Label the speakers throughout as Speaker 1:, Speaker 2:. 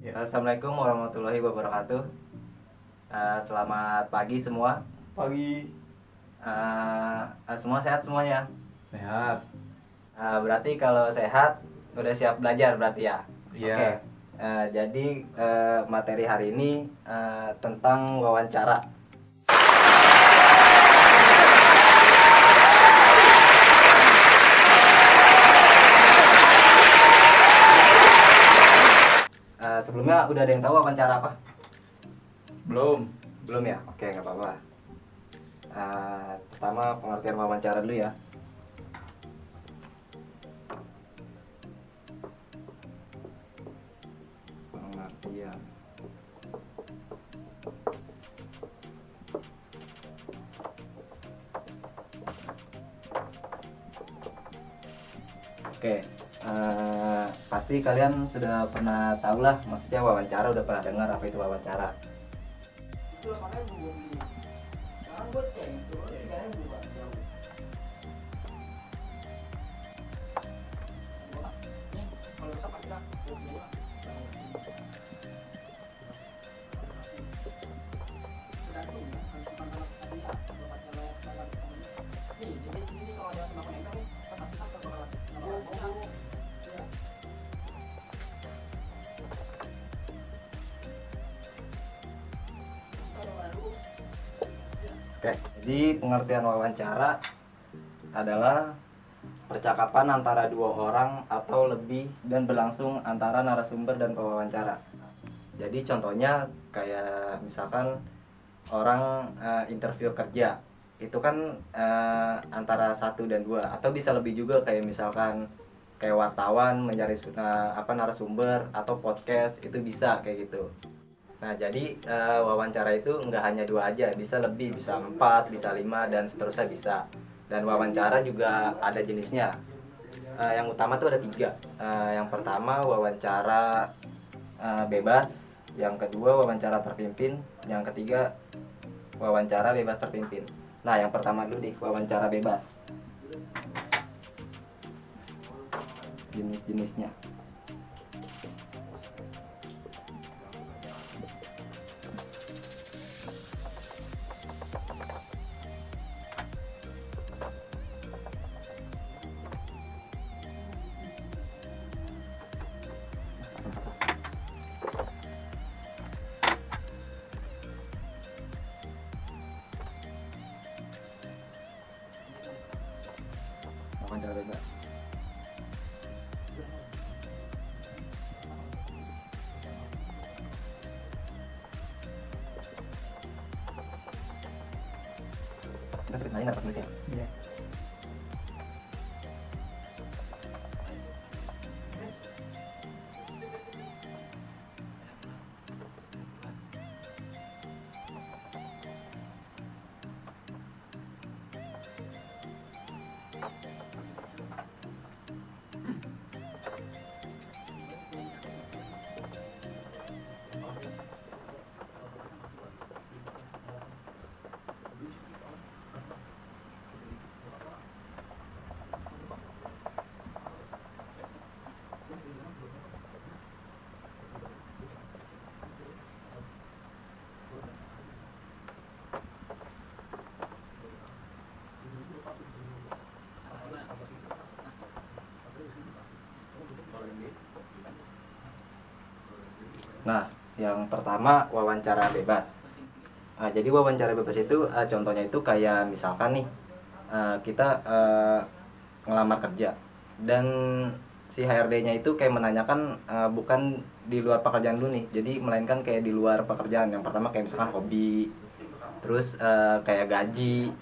Speaker 1: Ya.
Speaker 2: Assalamualaikum warahmatullahi wabarakatuh. Selamat pagi semua.
Speaker 1: Pagi.
Speaker 2: Semua sehat semuanya.
Speaker 1: Sehat.
Speaker 2: Berarti kalau sehat udah siap belajar berarti ya.
Speaker 1: Iya.
Speaker 2: Oke. Jadi materi hari ini tentang wawancara. Sebelumnya udah ada yang tahu wawancara apa?
Speaker 1: Belum.
Speaker 2: Belum ya? Oke, nggak apa-apa. Pertama pengertian wawancara dulu ya. Pengertian. Oke, pasti kalian sudah pernah tahu lah, maksudnya wawancara, udah pernah dengar apa itu wawancara. Oke, jadi pengertian wawancara adalah percakapan antara dua orang atau lebih dan berlangsung antara narasumber dan pewawancara. Jadi contohnya kayak misalkan orang interview kerja, itu kan antara satu dan dua, atau bisa lebih juga kayak misalkan kayak wartawan mencari narasumber, atau podcast itu bisa kayak gitu. Nah, jadi wawancara itu nggak hanya dua aja, bisa lebih, bisa 4, bisa 5, dan seterusnya bisa. Dan wawancara juga ada jenisnya. Yang utama tuh ada 3. Yang pertama wawancara bebas, yang kedua wawancara terpimpin, yang ketiga wawancara bebas terpimpin. Nah, yang pertama dulu nih, wawancara bebas. Jenis-jenisnya. Wawancara bebas. Kita ceritain apa tulisnya?
Speaker 1: Iya.
Speaker 2: Nah, yang pertama wawancara bebas. Jadi wawancara bebas itu contohnya itu kayak misalkan nih kita ngelamar kerja, dan si HRD-nya itu kayak menanyakan bukan di luar pekerjaan dulu nih, jadi melainkan kayak di luar pekerjaan. Yang pertama kayak misalkan hobi, terus kayak gaji,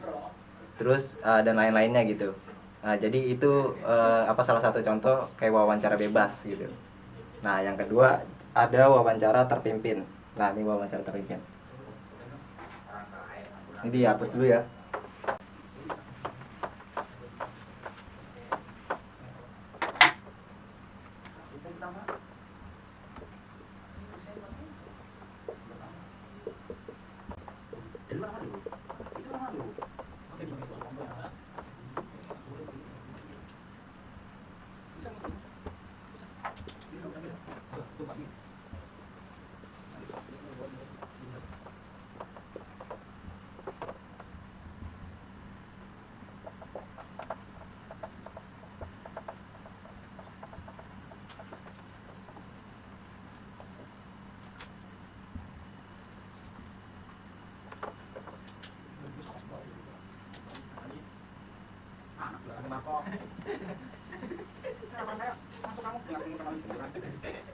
Speaker 2: terus dan lain-lainnya gitu. Jadi itu salah satu contoh kayak wawancara bebas gitu. Nah, yang kedua ada wawancara terpimpin. Nah, ini wawancara terpimpin. Ini dihapus dulu ya.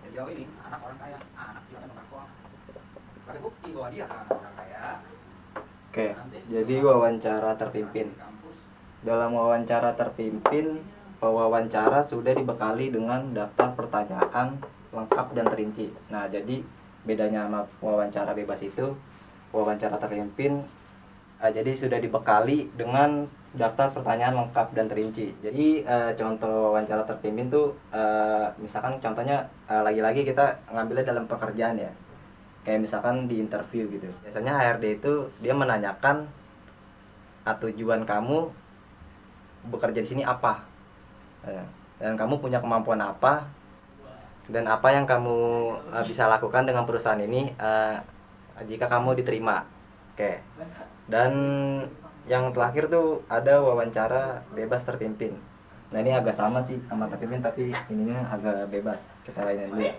Speaker 3: Beliau ini anak orang kaya, anak juga kan orang kaya. Pakai bukti bahwa dia kan orang kaya.
Speaker 2: Oke, jadi wawancara terpimpin. Dalam wawancara terpimpin, pewawancara sudah dibekali dengan daftar pertanyaan lengkap dan terinci. Nah, jadi bedanya sama wawancara bebas itu, wawancara terpimpin jadi sudah dibekali dengan daftar pertanyaan lengkap dan terinci. Jadi contoh wawancara terpimpin tuh misalkan contohnya lagi-lagi kita ngambilnya dalam pekerjaan ya. Kayak misalkan di interview gitu. Biasanya HRD itu dia menanyakan tujuan kamu bekerja di sini apa, dan kamu punya kemampuan apa, dan apa yang kamu bisa lakukan dengan perusahaan ini jika kamu diterima. Oke. Dan yang terakhir tuh ada wawancara bebas terpimpin. Nah, ini agak sama sih sama terpimpin, tapi ininya agak bebas. Kita lainin dulu ya.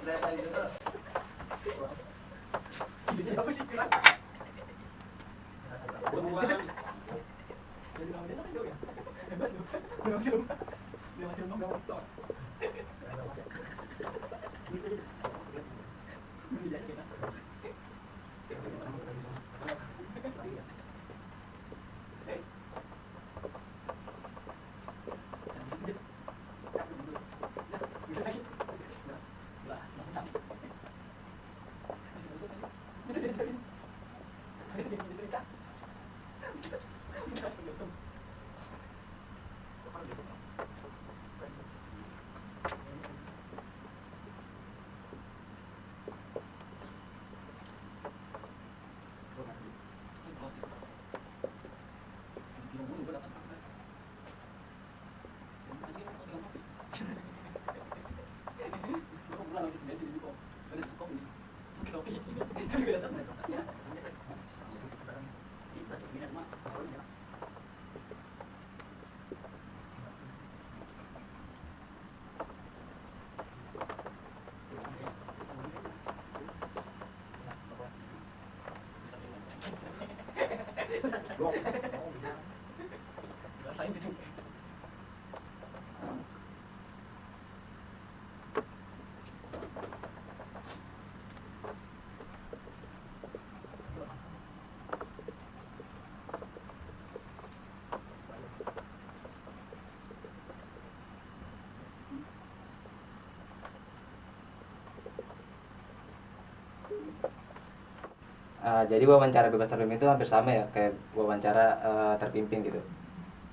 Speaker 2: Jadi wawancara bebas terpimpin itu hampir sama ya kayak wawancara terpimpin gitu.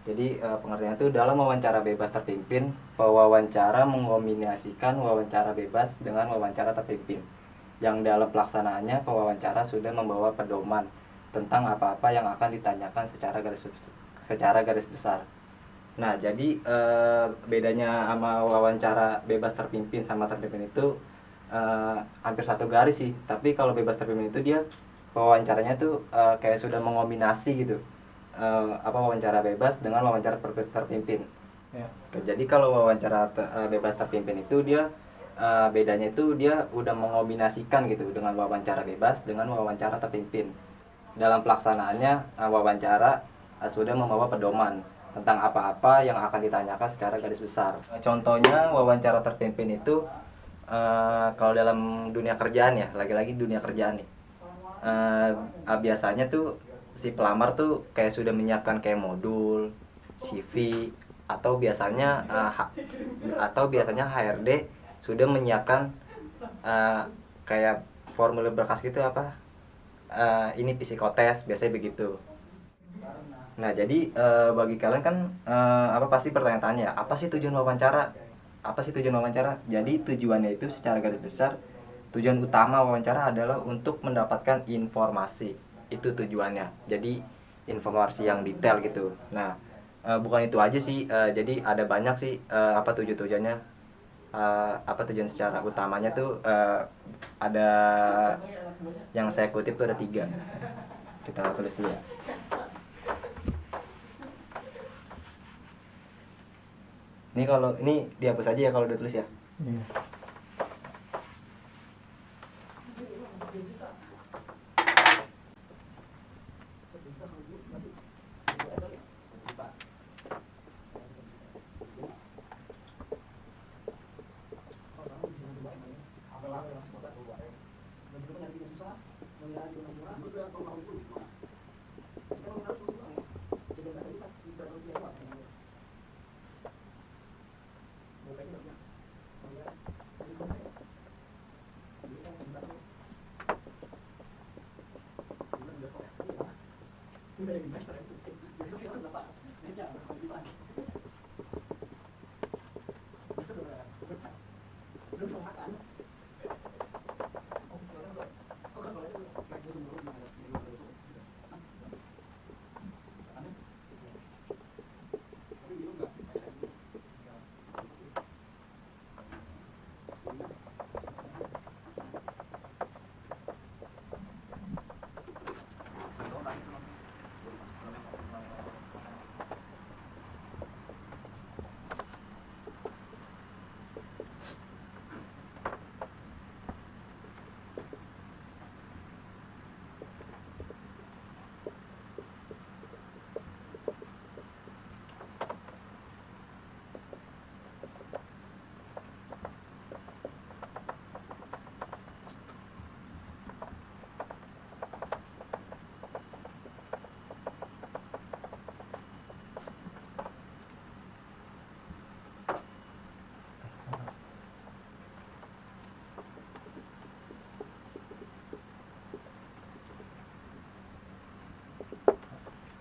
Speaker 2: Jadi pengertiannya itu dalam wawancara bebas terpimpin, pewawancara mengombinasikan wawancara bebas dengan wawancara terpimpin. Yang dalam pelaksanaannya pewawancara sudah membawa pedoman tentang apa-apa yang akan ditanyakan secara garis besar. Nah, jadi bedanya sama wawancara bebas terpimpin sama terpimpin itu hampir satu garis sih. Tapi kalau bebas terpimpin itu dia wawancaranya tuh kayak sudah mengombinasi gitu, wawancara bebas dengan wawancara terpimpin. Ya. Jadi kalau wawancara bebas terpimpin itu dia bedanya itu dia udah mengombinasikan gitu dengan wawancara bebas dengan wawancara terpimpin. Dalam pelaksanaannya wawancara sudah membawa pedoman tentang apa-apa yang akan ditanyakan secara garis besar. Contohnya wawancara terpimpin itu kalau dalam dunia kerjaan ya, lagi-lagi dunia kerjaan nih. Biasanya tuh si pelamar tuh kayak sudah menyiapkan kayak modul, CV, atau biasanya HRD sudah menyiapkan kayak formulir berkas gitu ini psikotes biasanya begitu. Nah, jadi bagi kalian kan pasti pertanyaan-tanya, apa sih tujuan wawancara? Apa sih tujuan wawancara? Jadi tujuannya itu secara garis besar, tujuan utama wawancara adalah untuk mendapatkan informasi. Itu tujuannya. Jadi informasi yang detail gitu. Nah, bukan itu aja sih. Jadi ada banyak sih tujuannya. Tujuan secara utamanya tuh ada yang saya kutip tuh ada 3. Kita tulis dulu ya. Ini dihapus aja ya kalau udah tulis ya. Iya.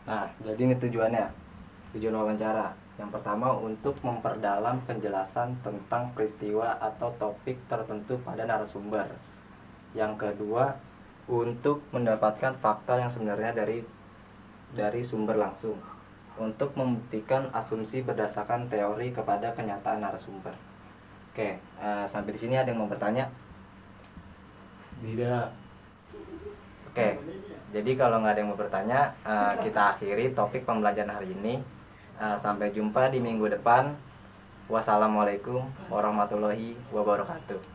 Speaker 2: Nah, jadi ini tujuannya. Tujuan wawancara. Yang pertama untuk memperdalam penjelasan tentang peristiwa atau topik tertentu pada narasumber. Yang kedua, untuk mendapatkan fakta yang sebenarnya dari sumber langsung. Untuk membuktikan asumsi berdasarkan teori kepada kenyataan narasumber. Oke, sampai di sini ada yang mau bertanya?
Speaker 1: Tidak.
Speaker 2: Oke, jadi kalau nggak ada yang mau bertanya, kita akhiri topik pembelajaran hari ini. Sampai jumpa di minggu depan. Wassalamualaikum warahmatullahi wabarakatuh.